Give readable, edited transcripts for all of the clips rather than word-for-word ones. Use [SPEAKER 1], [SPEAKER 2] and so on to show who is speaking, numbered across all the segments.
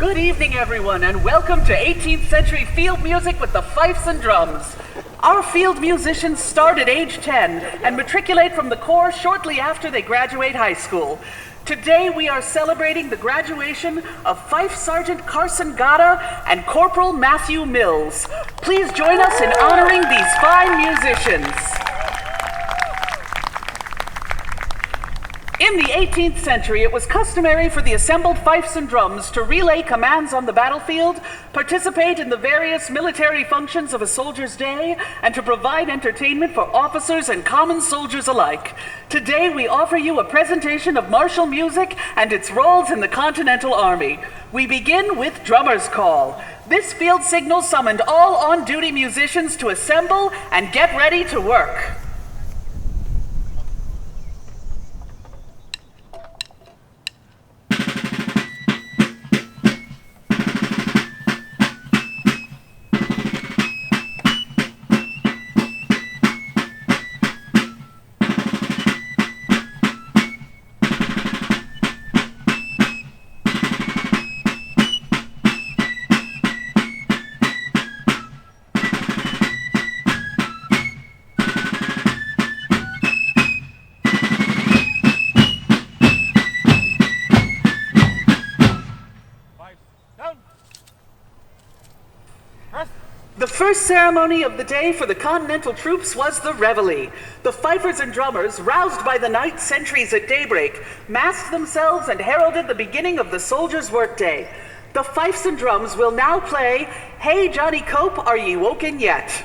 [SPEAKER 1] Good evening, everyone, and welcome to 18th century field music with the Fifes and drums. Our field musicians start at age 10 and matriculate from the Corps shortly after they graduate high school. Today we are celebrating the graduation of Fife Sergeant Carson Gada and Corporal Matthew Mills. Please join us in honoring these fine musicians. In the 18th century, it was customary for the assembled fifes and drums to relay commands on the battlefield, participate in the various military functions of a soldier's day, and to provide entertainment for officers and common soldiers alike. Today, we offer you a presentation of martial music and its roles in the Continental Army. We begin with Drummer's Call. This field signal summoned all on-duty musicians to assemble and get ready to work. The first ceremony of the day for the Continental troops was the Reveille. The fifers and drummers, roused by the night sentries at daybreak, masked themselves and heralded the beginning of the soldiers' workday. The fifes and drums will now play, "Hey Johnny Cope, Are Ye Woken Yet?"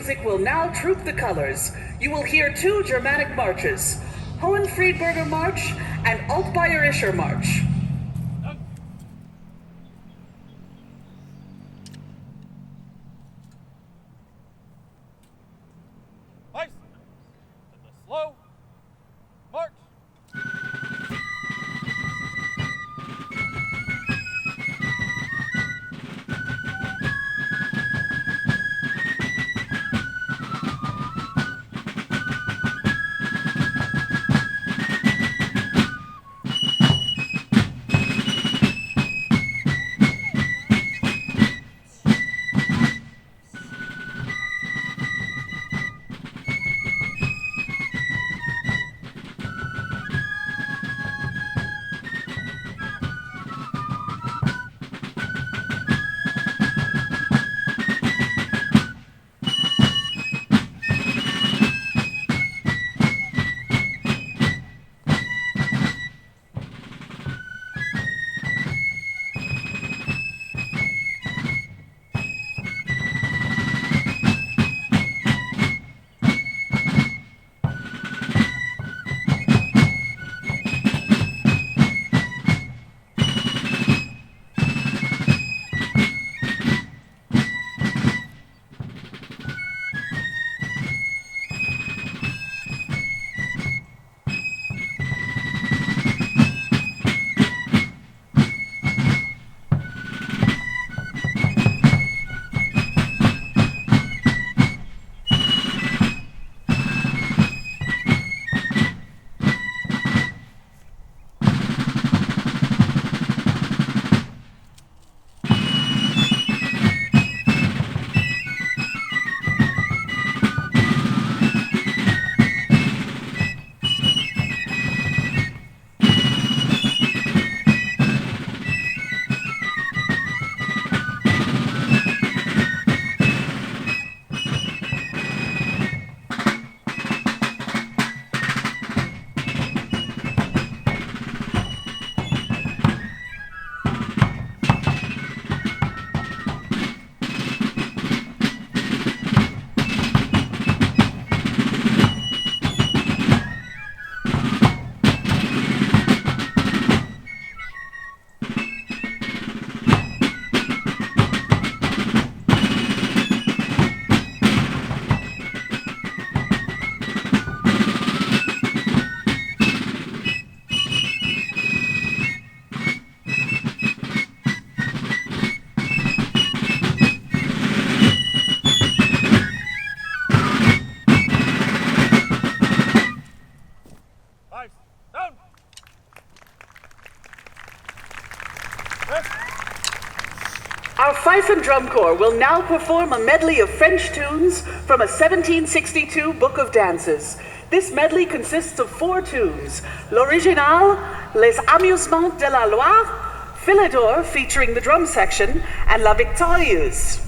[SPEAKER 1] music will now troop the colors. You will hear two Germanic marches, Hohenfriedberger March and Altbayerischer March.
[SPEAKER 2] Fifes, to the slow march.
[SPEAKER 1] Our Fife and Drum Corps will now perform a medley of French tunes from a 1762 book of dances. This medley consists of 4 tunes: L'Original, Les Amusements de la Loire, Philidor featuring the drum section, and La Victorieuse.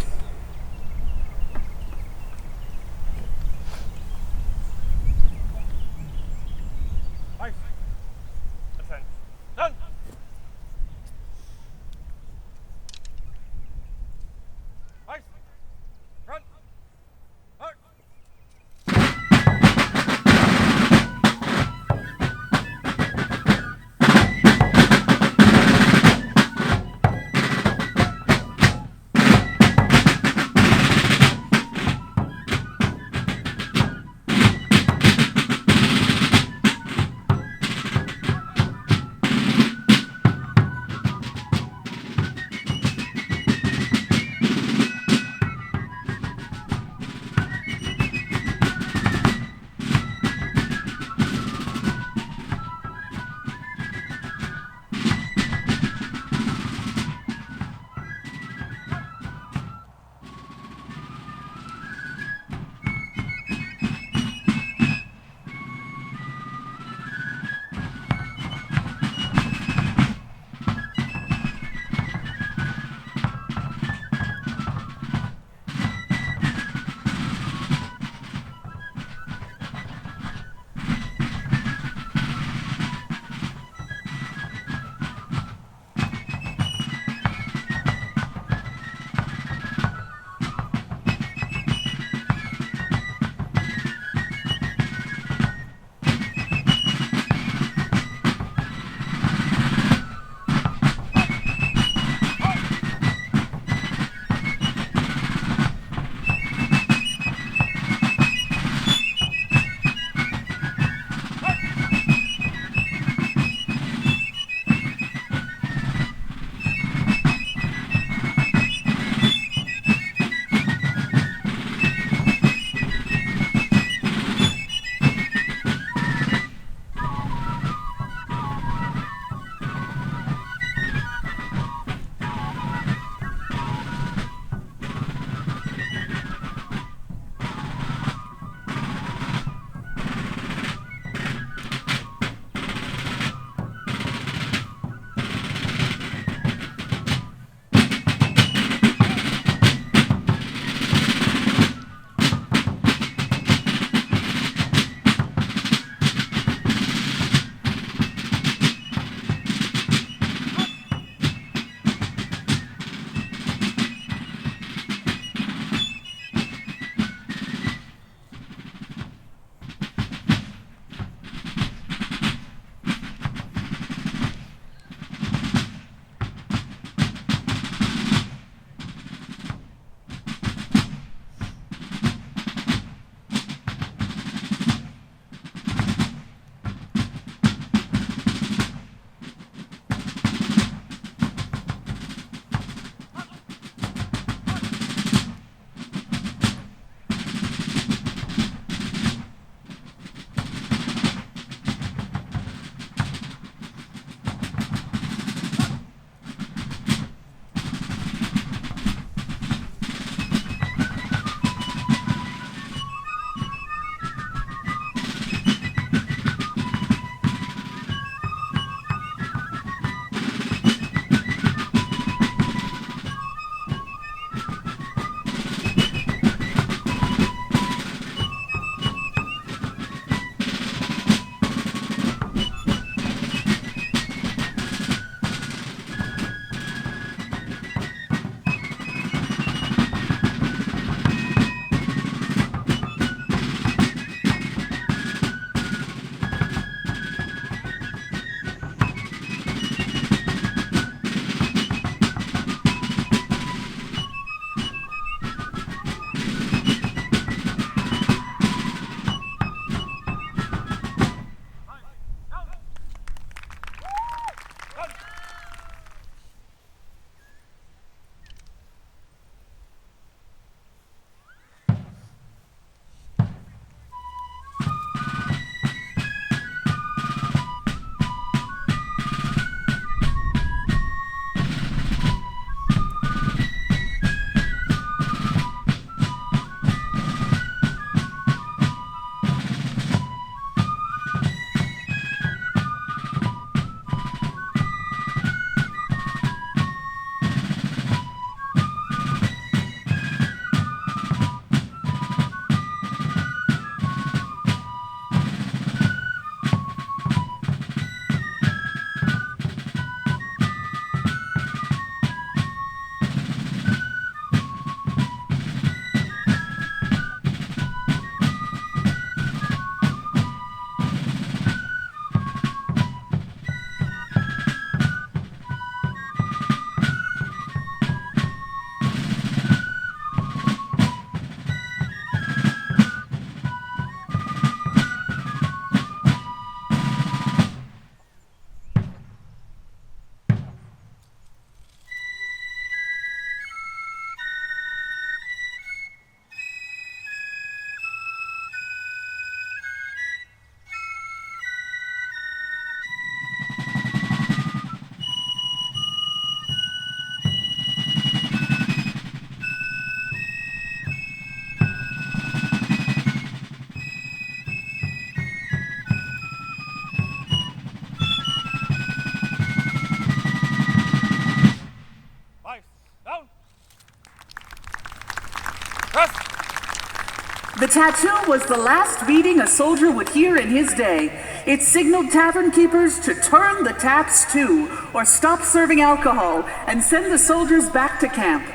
[SPEAKER 1] tattoo was the last beating a soldier would hear in his day. It signaled tavern keepers to turn the taps to, or stop serving alcohol, and send the soldiers back to camp.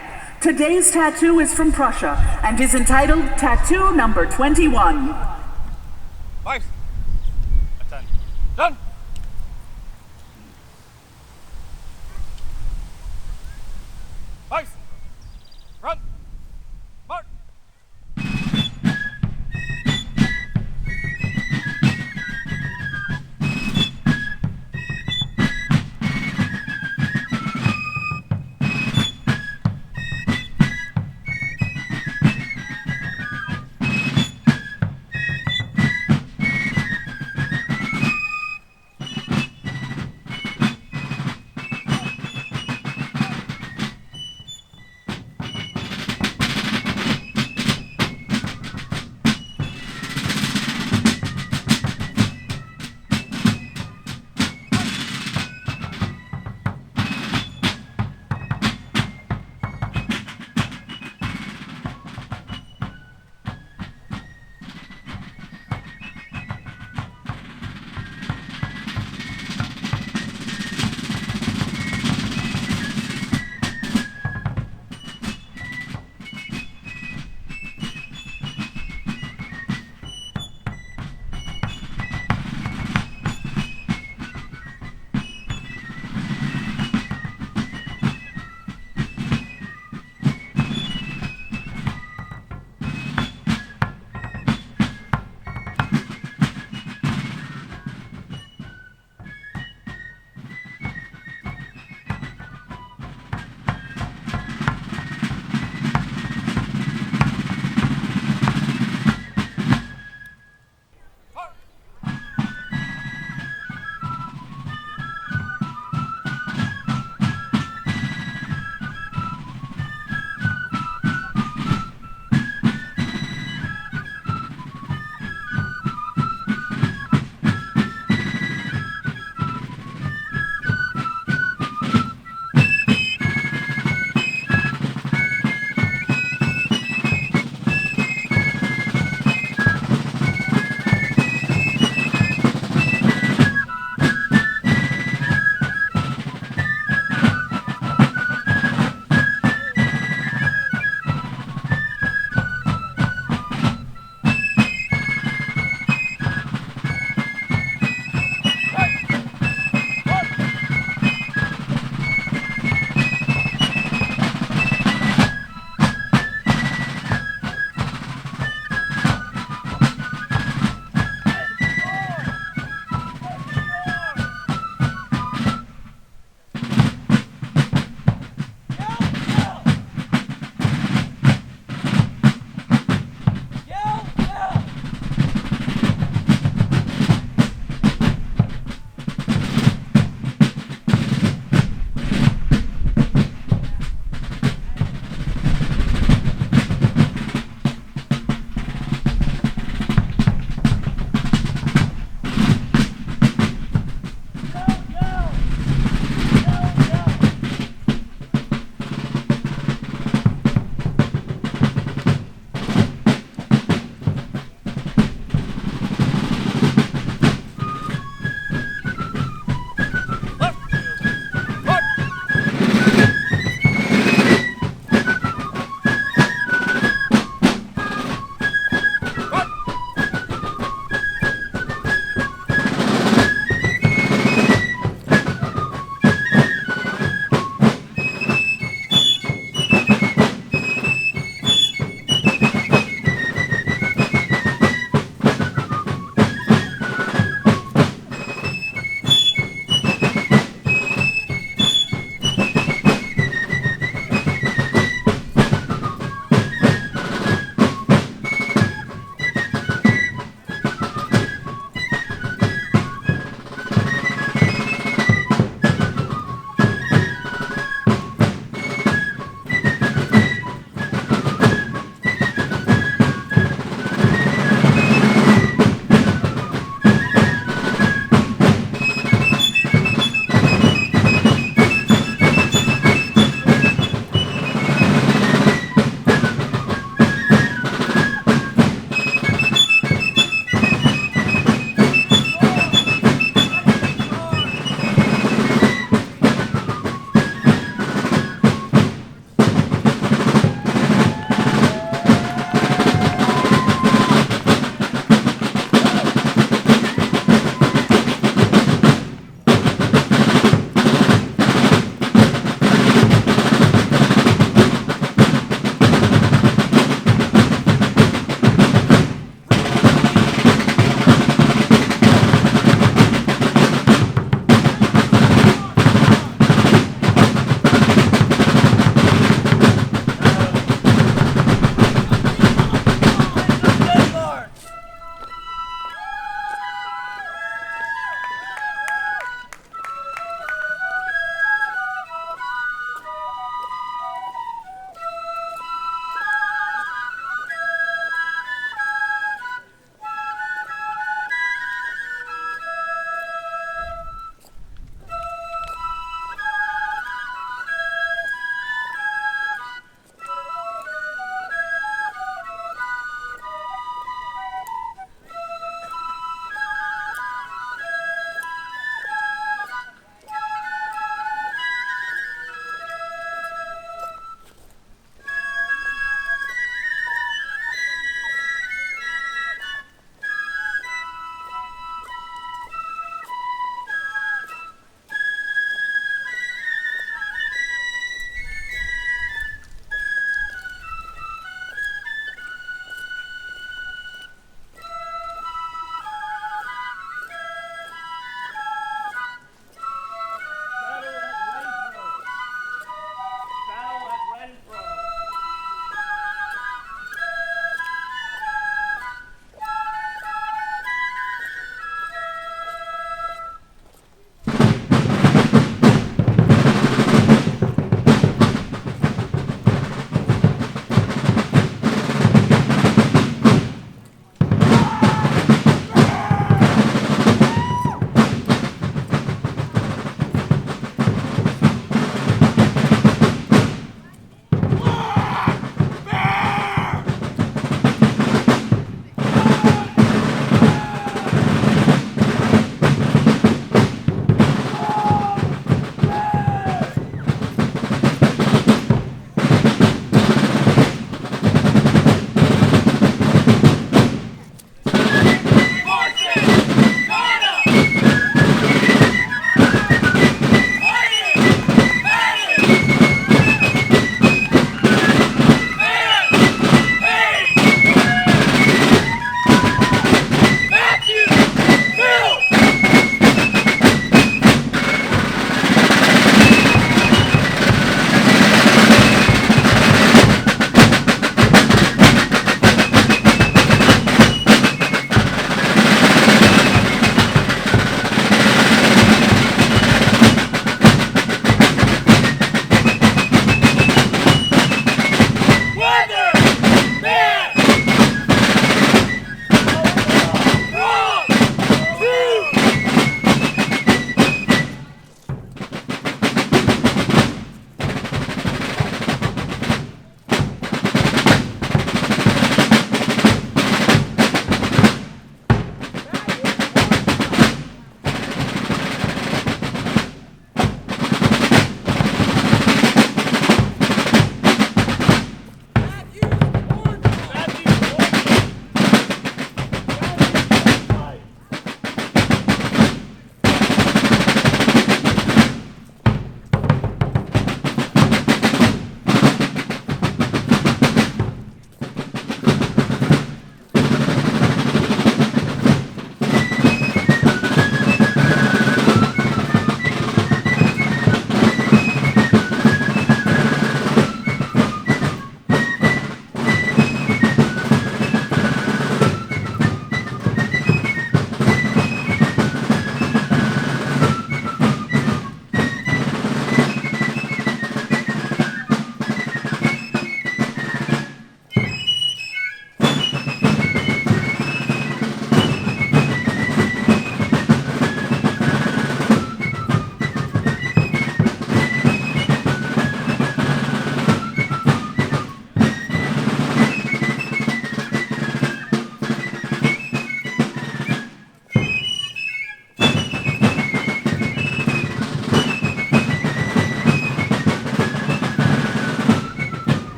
[SPEAKER 1] Today's tattoo is from Prussia, and is entitled Tattoo Number 21.
[SPEAKER 2] Fifes. Attend. Done. Fifes. Front. Mark.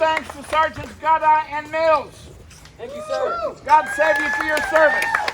[SPEAKER 3] thanks to Sergeants Gada and Mills.
[SPEAKER 4] Thank you, sir.
[SPEAKER 3] God save you for your service.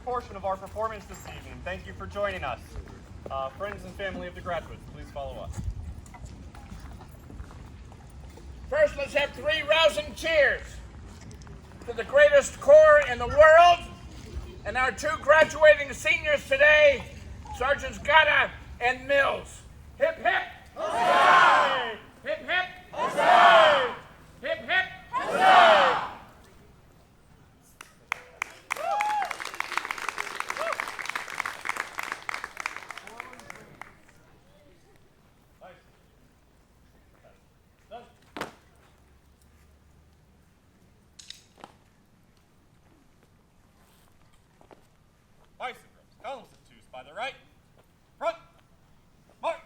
[SPEAKER 2] portion of our performance this evening. Thank you for joining us. Friends and family of the graduates, please follow us.
[SPEAKER 3] First, let's have 3 rousing cheers to the greatest corps in the world and our 2 graduating seniors today, Sergeants Gada and Mills. Hip, hip. Hooray! Hip, hip. Hooray! Hip, hip. Hooray!
[SPEAKER 2] Fifes and drums, columns of 2s by the right. Front, march!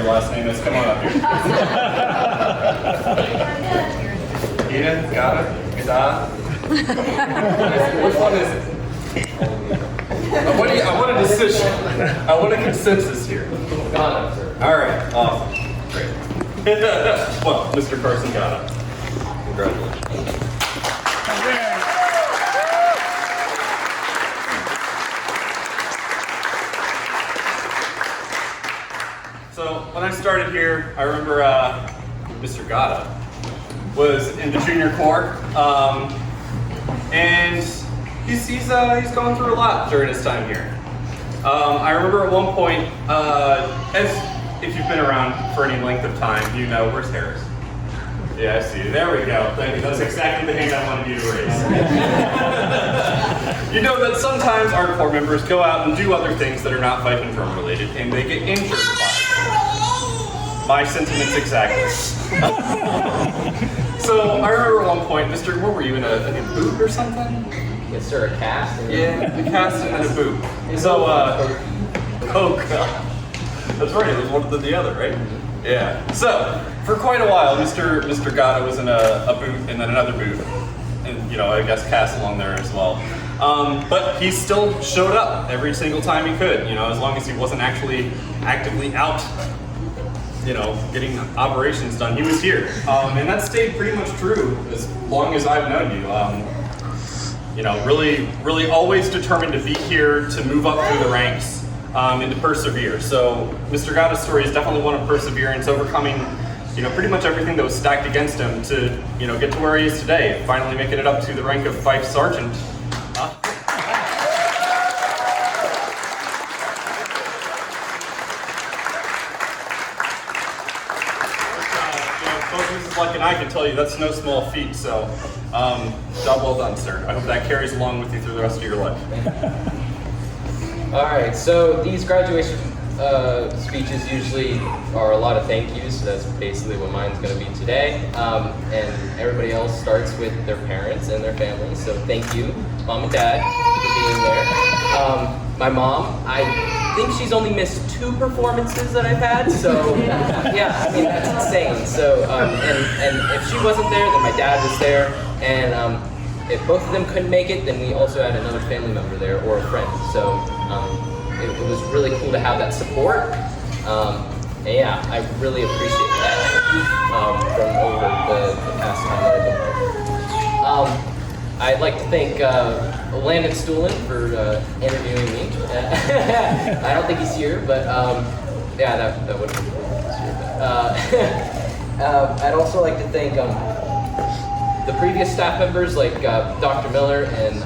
[SPEAKER 2] last name is. Come on up here. Gada? Which one is it? I want a decision. I want a consensus here.
[SPEAKER 4] Gada, sir.
[SPEAKER 2] All right, awesome. Great. Well, Mr. Carson Gada. Congratulations. So when I started here, I remember Mr. Gada was in the junior corps, and he's gone through a lot during his time here. I remember at one point, as if you've been around for any length of time, you know, where's Harris? Yeah, I see. There we go. Thank you. That's exactly the hand I wanted you to raise. You know that sometimes our corps members go out and do other things that are not fife and drum related, and they get injured by it. My sentiments exactly. So I remember at one point, Mr. What were you in a boot or something?
[SPEAKER 4] Yes, sir. A cast.
[SPEAKER 2] Yeah, a cast and then a boot. So, oh god. That's right, it was one of the other, right? Yeah. So, for quite a while, Mr. Gada was in a boot and then another boot. And, you know, I guess cast along there as well. But he still showed up every single time he could, you know, as long as he wasn't actually actively out, you know, getting operations done. He was here. And that stayed pretty much true as long as I've known you. You know, really always determined to be here, to move up through the ranks, and to persevere. So Mr. Gada's story is definitely one of perseverance, overcoming, you know, pretty much everything that was stacked against him to, you know, get to where he is today, finally making it up to the rank of Fife Sergeant. Like, and I can tell you that's no small feat, so job well done, sir. I hope that carries along with you through the rest of your life.
[SPEAKER 4] All right, so these graduation speeches usually are a lot of thank yous, so that's basically what mine's going to be today. And everybody else starts with their parents and their families, so thank you, Mom and Dad, for being there. My mom, I think she's only missed 2 performances that I've had, so yeah, I mean, that's insane. So, and if she wasn't there, then my dad was there, and if both of them couldn't make it, then we also had another family member there or a friend. So it was really cool to have that support. And yeah, I really appreciate that from over the past time that I've been there. I'd like to thank Landon Stoolin for interviewing me. I don't think he's here, but yeah, that would have been cool if he was here. I'd also like to thank the previous staff members like Dr. Miller and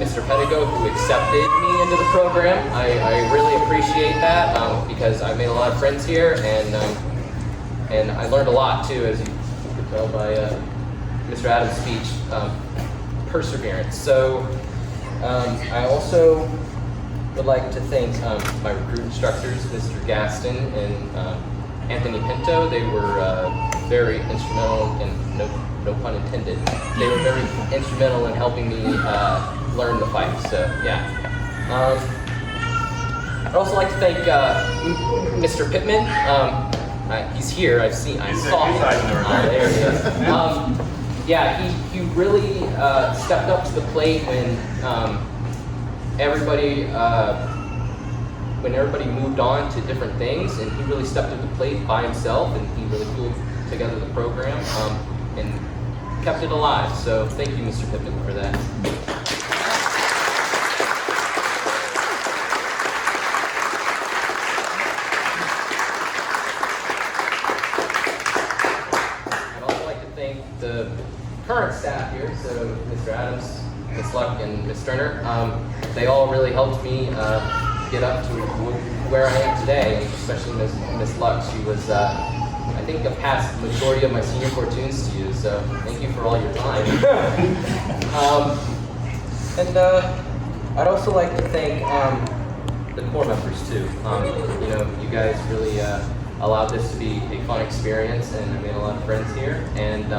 [SPEAKER 4] Mr. Pedigo, who accepted me into the program. I really appreciate that because I made a lot of friends here, and I learned a lot too, as you could tell by Mr. Adams' speech. Perseverance. So I also would like to thank my recruit instructors, Mr. Gaston and Anthony Pinto. They were very instrumental, and no pun intended, they were very instrumental in helping me learn the fight. So yeah. I'd also like to thank Mr. Pittman. He's here. I saw him. There he is. Yeah, he really stepped up to the plate when everybody moved on to different things, and he really stepped up to the plate by himself, and he really pulled together the program and kept it alive. So thank you, Mr. Pippin, for that. I'd also like to thank the current staff here, so Mr. Adams, Ms. Luck, and Ms. Sterner. They all really helped me get up to where I am today, especially Ms. Luck. She was, I think, a past majority of my senior corps tunes to you, so thank you for all your time. And I'd also like to thank the corps members too. You know, you guys really allowed this to be a fun experience, and I made a lot of friends here. And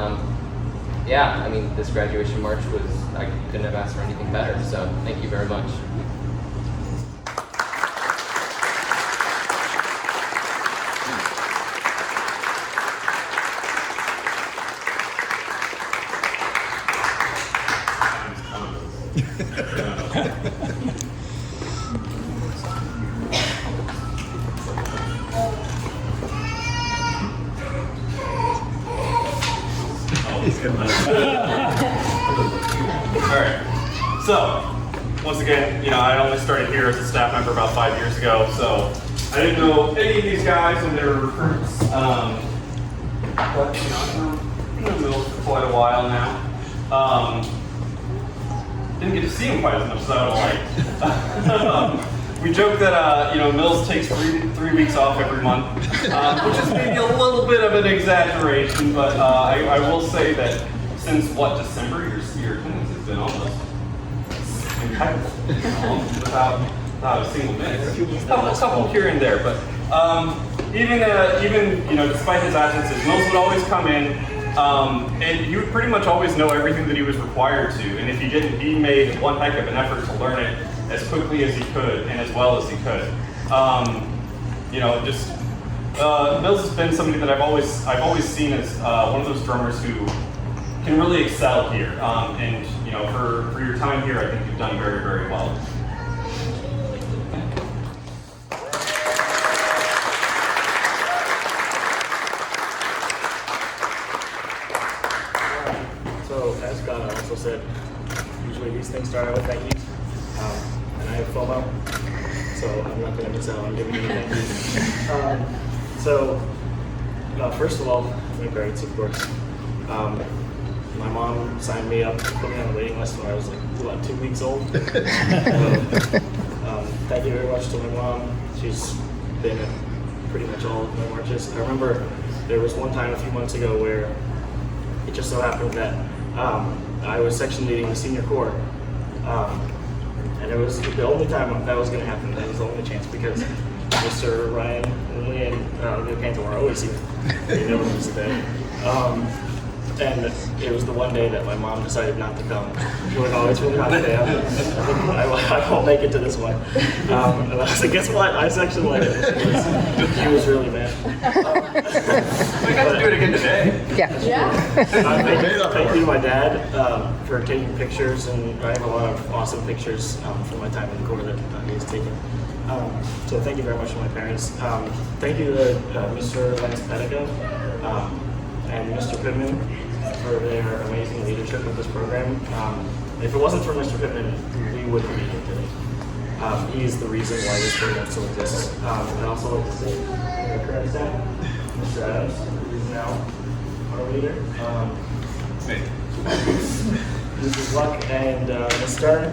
[SPEAKER 4] yeah, I mean, this graduation march was, I couldn't have asked for anything better, so thank you very much.
[SPEAKER 2] Alright. So, once again, I only started here as a staff member about 5 years ago, so I didn't know any of these guys when they were recruits. But, I've been in the middle for quite a while now. Didn't get to see him quite as much as I would like. We joke that Mills takes three weeks off every month, which is maybe a little bit of an exaggeration, but I will say that since December, your attendance has been almost impeccable, without a single miss. A couple here and there, but even despite his absences, Mills would always come in. And you would pretty much always know everything that he was required to, and if he didn't, he made one heck of an effort to learn it as quickly as he could and as well as he could. Mills has been somebody that I've always seen as one of those drummers who can really excel here. And for your time here, I think you've done very, very well.
[SPEAKER 5] So, as Gada also said, usually these things start out with thank yous, and I have FOMO, so I'm not going to miss out on giving you thank yous. First of all, my parents, of course. My mom signed me up, put me on the waiting list when I was 2 weeks old. Thank you very much to my mom. She's been at pretty much all of my marches. I remember there was one time a few months ago where it just so happened that I was section leading the senior corps, and it was the only time that was going to happen. That was the only chance because Mr. Ryan and Lee and the Panther were always here. They never missed a day. And it was the one day that my mom decided not to come. She was like, "Oh, it's really hot today. I won't make it to this one." And I was like, "Guess what? I section led it." She was really mad.
[SPEAKER 2] We got to do it again today.
[SPEAKER 5] Thank you to my dad for taking pictures, and I have a lot of awesome pictures from my time in the Corps that he's taken. So thank you very much to my parents. Thank you to Mr. Lance Pedico and Mr. Pittman for their amazing leadership of this program. If it wasn't for Mr. Pittman, we wouldn't be here today. He is the reason why this program still exists. I'd also like to say our current staff, Mr. Adams, who is now our leader. Mrs. Luck and Ms. Stern.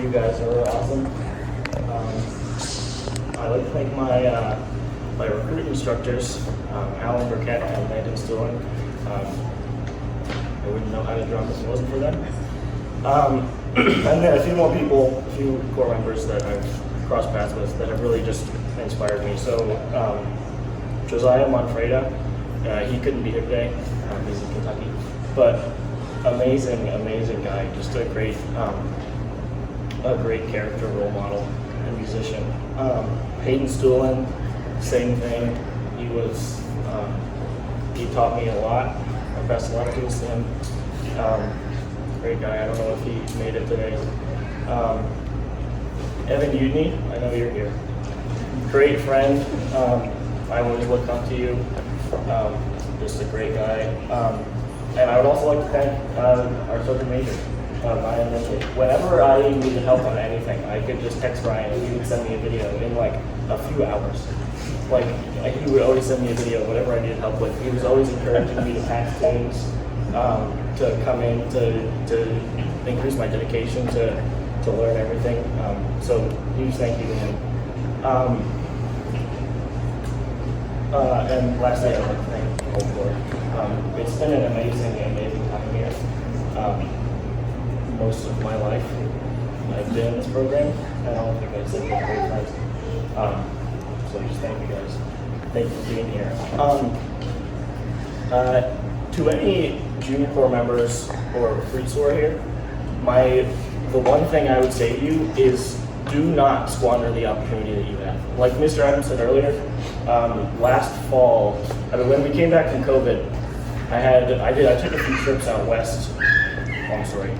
[SPEAKER 5] You guys are awesome. I'd like to thank my recruit instructors, Alan Burkett and Landon Stewart. I wouldn't know how to drum if it wasn't for them. And then a few more people, a few core members that I've crossed paths with that have really just inspired me. So Josiah Monfreda, he couldn't be here today. He's in Kentucky, but amazing guy. Just a great character, role model, and musician. Hayden Stuhlin, same thing. He taught me a lot. My best luck to him. Great guy. I don't know if he made it today. Evan Udney, I know you're here. Great friend. I always look up to you. Just a great guy. And I would also like to thank our sergeant major, Ryan Lindley. Whenever I needed help on anything, I could just text Ryan and he would send me a video in like a few hours. He would always send me a video, whatever I needed help with. He was always encouraging me to pass things, to come in, to increase my dedication, to learn everything. So huge thank you to him. And lastly, I'd like to thank the whole board. It's been an amazing time here. Most of my life I've been in this program, and I don't think I've said that great friends. So just thank you guys. Thank you for being here. To any junior corps members or recruits who are here, the one thing I would say to you is do not squander the opportunity that you have. Like Mr. Adams said earlier, last fall, when we came back from COVID, I took a few trips out west. Long story.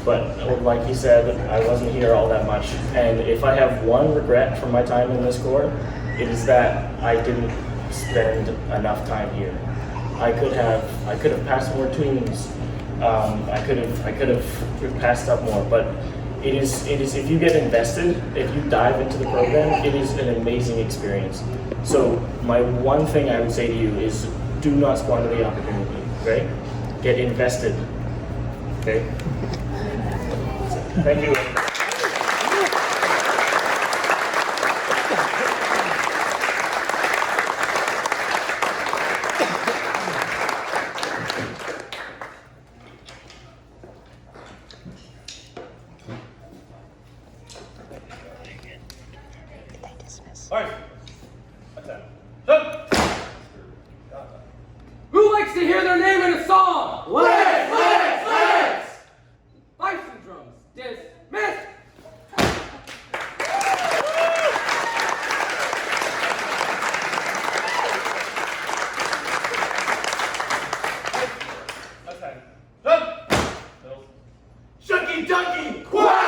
[SPEAKER 5] But like he said, I wasn't here all that much. And if I have one regret from my time in this Corps, it is that I didn't spend enough time here. I could have passed more tunes. I could have passed up more, but it is if you get invested, if you dive into the program, it is an amazing experience. So my one thing I would say to you is do not squander the opportunity, okay? Get invested, okay? Thank you.
[SPEAKER 2] All right. Done.
[SPEAKER 6] Who likes to hear their name in a song? Fifes! Fifes and drums. Dismissed!
[SPEAKER 2] Done.
[SPEAKER 3] Shucky Ducky! Quack!